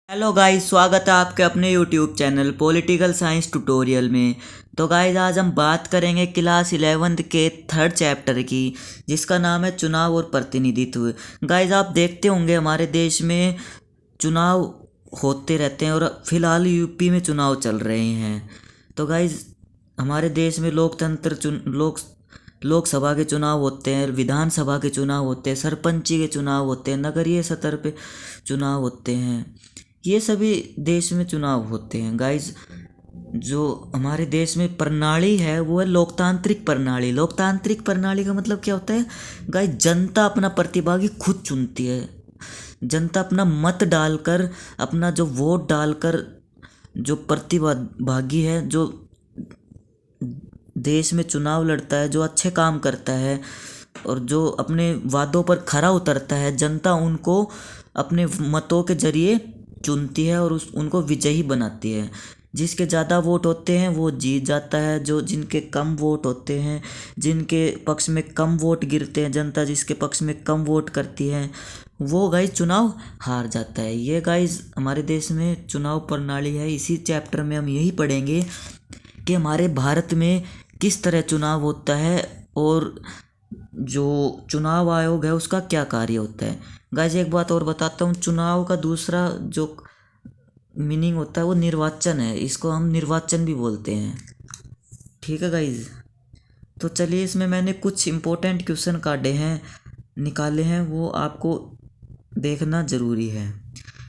Hello guys, स्वागत है आपके अपने YouTube channel political science tutorial में। तो गाइस, आज हम बात करेंगे क्लास 11th के थर्ड चैप्टर की, जिसका नाम है चुनाव और प्रतिनिधित्व। गाइस, आप देखते होंगे हमारे देश में चुनाव होते रहते हैं और फिलहाल यूपी में चुनाव चल रहे हैं। तो गाइस, हमारे देश में लोकसभा के चुनाव होते हैं, विधानसभा के चुनाव होते हैं, सरपंची के चुनाव होते हैं, नगरीय स्तर पे चुनाव होते हैं। ये सभी देश में चुनाव होते हैं। गाइज, जो हमारे देश में प्रणाली है वो है लोकतांत्रिक प्रणाली। लोकतांत्रिक प्रणाली का मतलब क्या होता है? गाइज, जनता अपना प्रतिभागी खुद चुनती है। जनता अपना मत डालकर, अपना जो वोट डालकर, जो प्रतिभागी है, जो देश में चुनाव लड़ता है, जो अच्छे काम करता है और जो अपने वादों पर खरा उतरता है, जनता उनको अपने मतों के जरिए चुनती है और उनको विजयी बनाती है। जिसके ज़्यादा वोट होते हैं वो जीत जाता है। जिनके कम वोट होते हैं, जिनके पक्ष में कम वोट गिरते हैं, जनता जिसके पक्ष में कम वोट करती है, वो गाइज चुनाव हार जाता है। ये गाइज हमारे देश में चुनाव प्रणाली है। इसी चैप्टर में हम यही पढ़ेंगे कि हमारे भारत में किस तरह चुनाव होता है और जो चुनाव आयोग है उसका क्या कार्य होता है। गाइज, एक बात और बताता हूँ, चुनाव का दूसरा जो मीनिंग होता है वो निर्वाचन है। इसको हम निर्वाचन भी बोलते हैं। ठीक है गाइज, तो चलिए, इसमें मैंने कुछ इम्पोर्टेंट क्वेश्चन निकाले हैं, वो आपको देखना ज़रूरी है।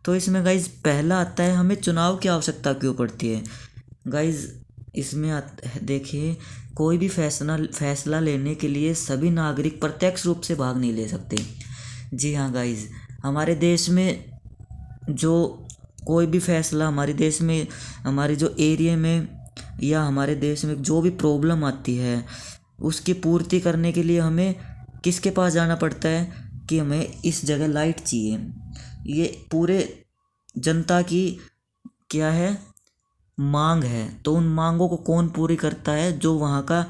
तो इसमें गाइज पहला आता है, हमें चुनाव की आवश्यकता क्यों पड़ती है। गाइज, इसमें देखिए, कोई भी फैसला लेने के लिए सभी नागरिक प्रत्यक्ष रूप से भाग नहीं ले सकते। जी हाँ गाइज, हमारे देश में जो कोई भी फैसला, हमारे देश में, हमारे जो एरिया में या हमारे देश में जो भी प्रॉब्लम आती है उसकी पूर्ति करने के लिए हमें किसके पास जाना पड़ता है कि हमें इस जगह लाइट चाहिए। ये पूरे जनता की क्या है, मांग है। तो उन मांगों को कौन पूरी करता है? जो वहाँ का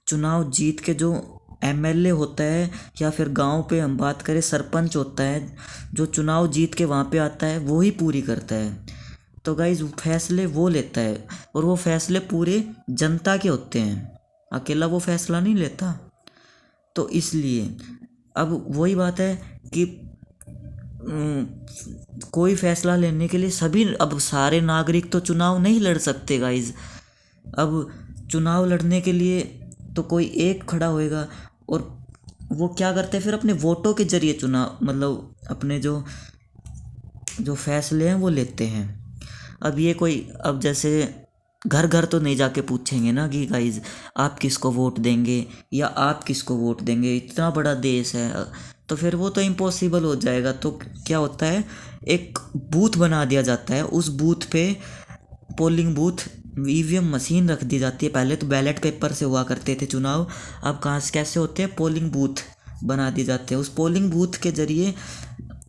चुनाव जीत के जो एमएलए होता है, या फिर गांव पे हम बात करें सरपंच होता है, जो चुनाव जीत के वहाँ पे आता है, वो ही पूरी करता है। तो गाइज, फैसले वो लेता है और वो फैसले पूरे जनता के होते हैं, अकेला वो फैसला नहीं लेता। तो इसलिए अब वही बात है कि कोई फैसला लेने के लिए अब सारे नागरिक तो चुनाव नहीं लड़ सकते गाइज। अब चुनाव लड़ने के लिए तो कोई एक खड़ा होएगा और वो क्या करते हैं, फिर अपने वोटों के जरिए चुनाव, मतलब अपने जो जो फैसले हैं वो लेते हैं। अब जैसे घर घर तो नहीं जाके पूछेंगे ना कि गाइज आप किसको वोट देंगे या आप किसको वोट देंगे, इतना बड़ा देश है, तो फिर वो तो इम्पॉसिबल हो जाएगा। तो क्या होता है, एक बूथ बना दिया जाता है। उस बूथ पे पोलिंग बूथ, ईवीएम मशीन रख दी जाती है। पहले तो बैलेट पेपर से हुआ करते थे चुनाव, अब कहाँ से कैसे होते हैं, पोलिंग बूथ बना दिए जाते हैं। उस पोलिंग बूथ के जरिए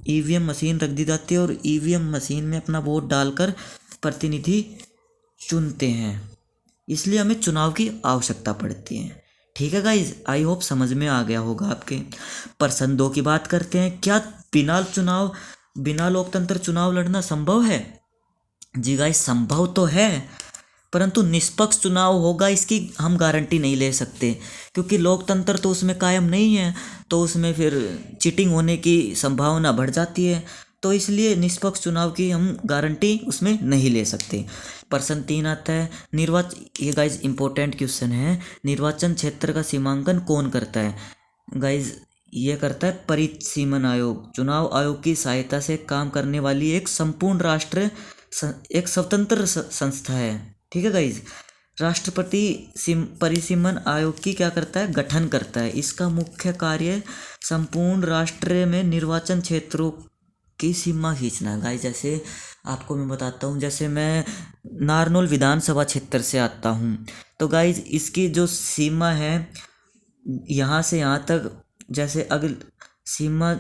ईवीएम मशीन रख दी जाती है और ईवीएम मशीन में अपना वोट डालकर प्रतिनिधि चुनते हैं। इसलिए हमें चुनाव की आवश्यकता पड़ती है। ठीक है गाइज, आई होप समझ में आ गया होगा आपके। प्रश्न 2 की बात करते हैं, क्या बिना लोकतंत्र चुनाव लड़ना संभव है? जी गाइज, संभव तो है, परंतु निष्पक्ष चुनाव होगा इसकी हम गारंटी नहीं ले सकते, क्योंकि लोकतंत्र तो उसमें कायम नहीं है। तो उसमें फिर चीटिंग होने की संभावना बढ़ जाती है। तो इसलिए निष्पक्ष चुनाव की हम गारंटी उसमें नहीं ले सकते। प्रश्न 3 आता है, ये गाइज इंपॉर्टेंट क्वेश्चन है, निर्वाचन क्षेत्र का सीमांकन कौन करता है? गाइज, ये करता है परिसीमन आयोग। चुनाव आयोग की सहायता से काम करने वाली एक स्वतंत्र संस्था है। ठीक है गाइज, राष्ट्रपति परिसीमन आयोग की क्या करता है, गठन करता है। इसका मुख्य कार्य संपूर्ण राष्ट्र में निर्वाचन क्षेत्रों की सीमा खींचना है। गाइज, जैसे आपको मैं बताता हूँ, जैसे मैं नारनौल विधानसभा क्षेत्र से आता हूँ, तो गाइज इसकी जो सीमा है यहाँ से यहाँ तक, जैसे अगल सीमा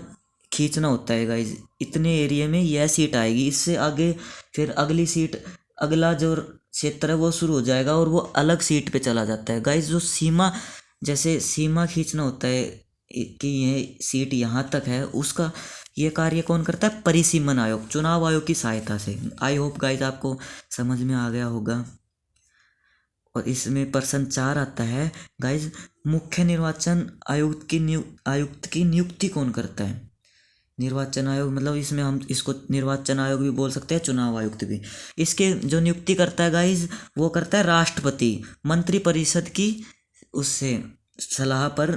खींचना होता है गाइज, इतने एरिया में यह सीट आएगी, इससे आगे फिर अगली सीट, अगला जो क्षेत्र है वो शुरू हो जाएगा और वो अलग सीट पे चला जाता है। गाइज, जो जैसे सीमा खींचना होता है कि ये सीट यहाँ तक है, उसका ये कार्य कौन करता है? परिसीमन आयोग, चुनाव आयोग की सहायता से। आई होप गाइज आपको समझ में आ गया होगा। और इसमें प्रश्न 4 आता है गाइज, मुख्य निर्वाचन आयुक्त की नियुक्ति कौन करता है? निर्वाचन आयोग मतलब इसमें हम इसको निर्वाचन आयोग भी बोल सकते हैं, चुनाव आयुक्त भी। इसके जो नियुक्ति करता है गाइज, वो करता है राष्ट्रपति, मंत्रिपरिषद की उससे सलाह पर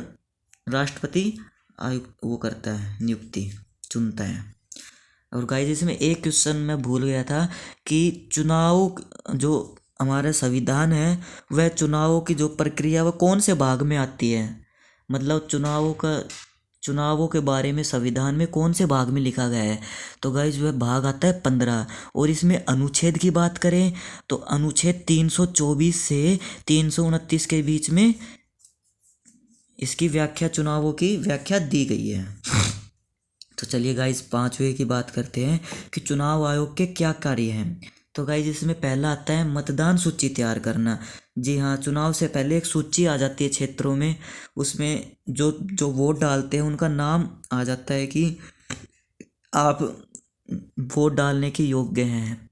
राष्ट्रपति आयुक्त वो करता है, नियुक्ति चुनता है। और गाइज इसमें एक क्वेश्चन मैं भूल गया था कि चुनाव जो हमारा संविधान है, वह चुनावों की जो प्रक्रिया वह कौन से भाग में आती है? मतलब चुनावों के बारे में संविधान में कौन से भाग में लिखा गया है? तो गाइज वह भाग आता है 15। और इसमें अनुच्छेद की बात करें तो अनुच्छेद 324 से 329 के बीच में इसकी व्याख्या, चुनावों की व्याख्या दी गई है। तो चलिए गाइज 5वें की बात करते हैं कि चुनाव आयोग के क्या कार्य हैं। तो गाइज इसमें पहला आता है मतदान सूची तैयार करना। जी हाँ, चुनाव से पहले एक सूची आ जाती है क्षेत्रों में, उसमें जो वोट डालते हैं उनका नाम आ जाता है कि आप वोट डालने के योग्य हैं।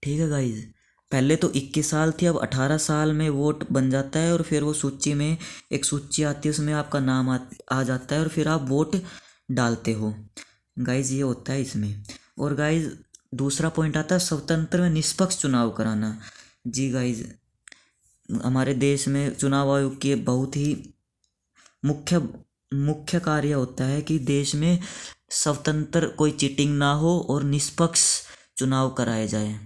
ठीक है गाइज, पहले तो 21 साल थी, अब 18 साल में वोट बन जाता है। और फिर वो सूची में एक सूची आती है, उसमें आपका नाम आ जाता है और फिर आप वोट डालते हो। गाइज ये होता है इसमें। और गाइज दूसरा पॉइंट आता है स्वतंत्र व निष्पक्ष चुनाव कराना। जी गाइज, हमारे देश में चुनाव आयोग की बहुत ही मुख्य कार्य होता है कि देश में स्वतंत्र कोई चीटिंग ना हो और निष्पक्ष चुनाव कराए जाए।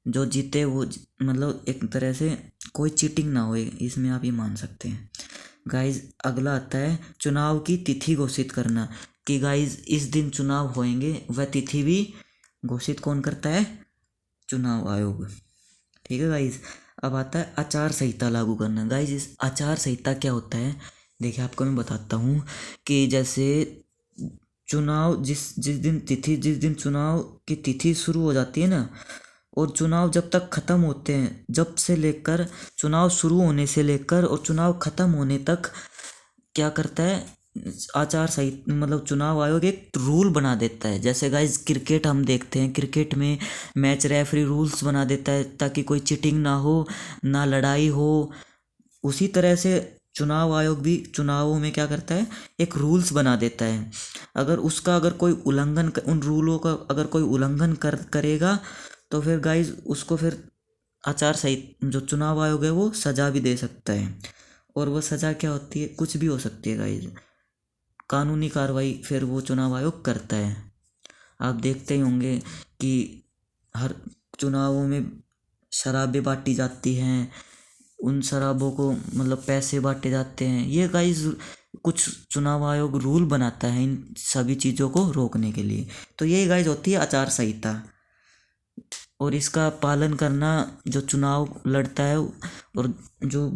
जो जीते वो मतलब एक तरह से कोई चीटिंग ना हो, इसमें आप ये मान सकते हैं। गाइज अगला आता है चुनाव की तिथि घोषित करना, कि गाइज इस दिन चुनाव होंगे, वह तिथि भी घोषित कौन करता है? चुनाव आयोग। ठीक है गाइज, अब आता है आचार संहिता लागू करना। गाइज इस आचार संहिता क्या होता है, देखिए आपको मैं बताता हूँ कि जैसे चुनाव जिस दिन चुनाव की तिथि शुरू हो जाती है ना, और चुनाव जब तक ख़त्म होते हैं, जब से लेकर चुनाव शुरू होने से लेकर और चुनाव ख़त्म होने तक क्या करता है आचार संहिता, मतलब चुनाव आयोग एक रूल बना देता है। जैसे गाइज क्रिकेट हम देखते हैं, क्रिकेट में मैच रेफरी रूल्स बना देता है ताकि कोई चीटिंग ना हो, ना लड़ाई हो। उसी तरह से चुनाव आयोग भी चुनावों में क्या करता है, एक रूल्स बना देता है। अगर कोई उल्लंघन, उन रूलों का अगर कोई उल्लंघन करेगा तो फिर गाइज उसको फिर आचार संहिता जो चुनाव आयोग है वो सज़ा भी दे सकता है। और वह सज़ा क्या होती है? कुछ भी हो सकती है गाइज, कानूनी कार्रवाई फिर वो चुनाव आयोग करता है। आप देखते ही होंगे कि हर चुनावों में शराबें बांटी जाती हैं, उन शराबों को मतलब पैसे बांटे जाते हैं। ये गाइज कुछ चुनाव आयोग रूल बनाता है इन सभी चीज़ों को रोकने के लिए। तो ये गाइज होती है आचार संहिता। और इसका पालन करना जो चुनाव लड़ता है और जो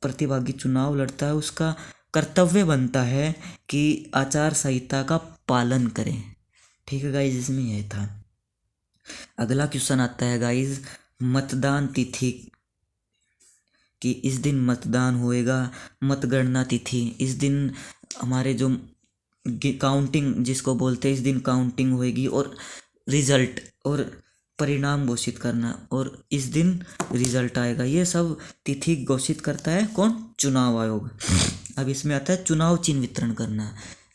प्रतिभागी चुनाव लड़ता है उसका कर्तव्य बनता है कि आचार संहिता का पालन करें। ठीक है गाइज, इसमें यह था। अगला क्वेश्चन आता है गाइज मतदान तिथि, कि इस दिन मतदान होएगा। मतगणना तिथि, इस दिन हमारे जो काउंटिंग जिसको बोलते हैं, इस दिन काउंटिंग होएगी और रिजल्ट और परिणाम घोषित करना, और इस दिन रिजल्ट आएगा। ये सब तिथि घोषित करता है कौन? चुनाव आयोग। अब इसमें आता है चुनाव चिन्ह वितरण करना।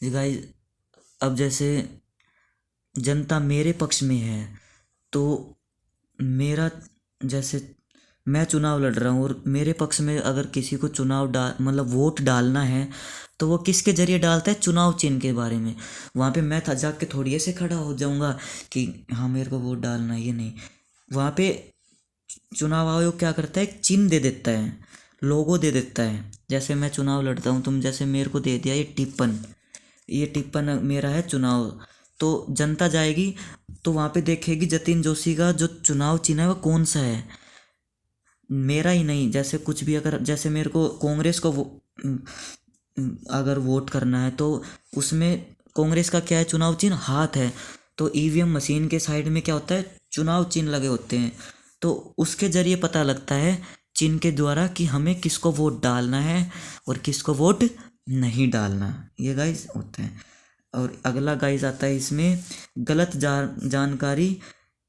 गाइस अब जैसे जनता मेरे पक्ष में है तो मेरा जैसे मैं चुनाव लड़ रहा हूँ और मेरे पक्ष में अगर किसी को मतलब वोट डालना है तो वो किसके जरिए डालता है? चुनाव चिन्ह के बारे में। वहाँ पे मैं जाके थोड़ी ऐसे खड़ा हो जाऊँगा कि हाँ मेरे को वोट डालना है, ये नहीं। वहाँ पे चुनाव आयोग क्या करता है? एक चिन्ह दे देता है, लोगो दे देता है। जैसे मैं चुनाव लड़ता हूँ, तुम जैसे मेरे को दे दिया ये टिप्पण मेरा है चुनाव, तो जनता जाएगी तो वहाँ पे देखेगी जतिन जोशी का जो चुनाव चिन्ह है वो कौन सा है, मेरा ही नहीं। जैसे कुछ भी अगर जैसे मेरे को कांग्रेस को अगर वोट करना है तो उसमें कांग्रेस का क्या है? चुनाव चिन्ह हाथ है। तो ईवीएम मशीन के साइड में क्या होता है? चुनाव चिन्ह लगे होते हैं। तो उसके जरिए पता लगता है चिन्ह के द्वारा कि हमें किसको वोट डालना है और किसको वोट नहीं डालना। ये गाइस होता है। और अगला गाइज आता है इसमें गलत जानकारी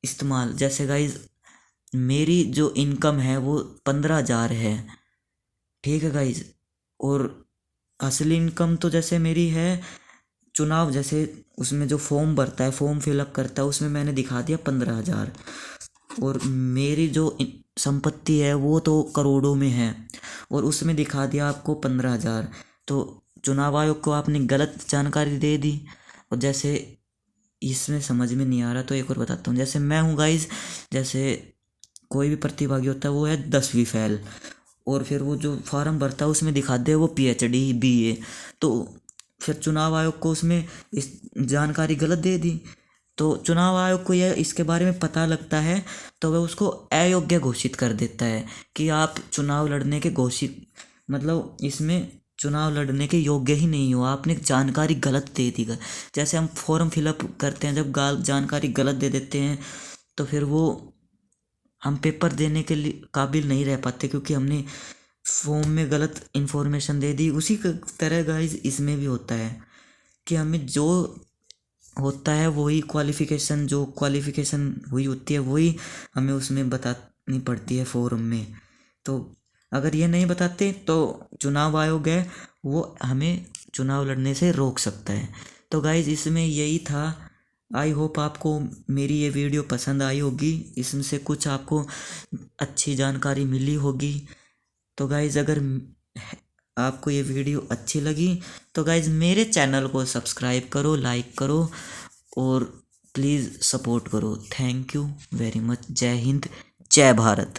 इस्तेमाल। जैसे गाइज मेरी जो इनकम है वो 15,000 है, ठीक है गाइज, और असली इनकम तो जैसे मेरी है चुनाव, जैसे उसमें जो फॉर्म भरता है, फॉर्म फिलअप करता है, उसमें मैंने दिखा दिया 15,000, और मेरी जो संपत्ति है वो तो करोड़ों में है और उसमें दिखा दिया आपको 15,000। तो चुनाव आयोग को आपने गलत जानकारी दे दी। और जैसे इसमें समझ में नहीं आ रहा तो एक और बताता हूँ। जैसे मैं हूँ गाइज, जैसे कोई भी प्रतिभागी होता है वो है 10वीं फेल, और फिर वो जो फॉर्म भरता है उसमें दिखा दे वो PhD BA, तो फिर चुनाव आयोग को उसमें इस जानकारी गलत दे दी। तो चुनाव आयोग को यह इसके बारे में पता लगता है तो वह उसको अयोग्य घोषित कर देता है कि आप चुनाव लड़ने के घोषित, मतलब इसमें चुनाव लड़ने के योग्य ही नहीं हो, आपने जानकारी गलत दे दी। जैसे हम फॉर्म फिलअप करते हैं, जब जानकारी गलत दे देते हैं तो फिर वो हम पेपर देने के लिए काबिल नहीं रह पाते क्योंकि हमने फॉर्म में गलत इन्फॉर्मेशन दे दी। उसी तरह गाइज इसमें भी होता है कि हमें जो होता है वही क्वालिफ़िकेशन, जो क्वालिफ़िकेशन हुई होती है वही हमें उसमें बतानी पड़ती है फॉर्म में। तो अगर ये नहीं बताते तो चुनाव आयोग है वो हमें चुनाव लड़ने से रोक सकता है। तो गाइज इसमें यही था। आई होप आपको मेरी ये वीडियो पसंद आई होगी, इसमें से कुछ आपको अच्छी जानकारी मिली होगी। तो गाइज अगर आपको ये वीडियो अच्छी लगी तो गाइज मेरे चैनल को सब्सक्राइब करो, लाइक करो और प्लीज़ सपोर्ट करो। Thank you very much. जय हिंद, जय भारत।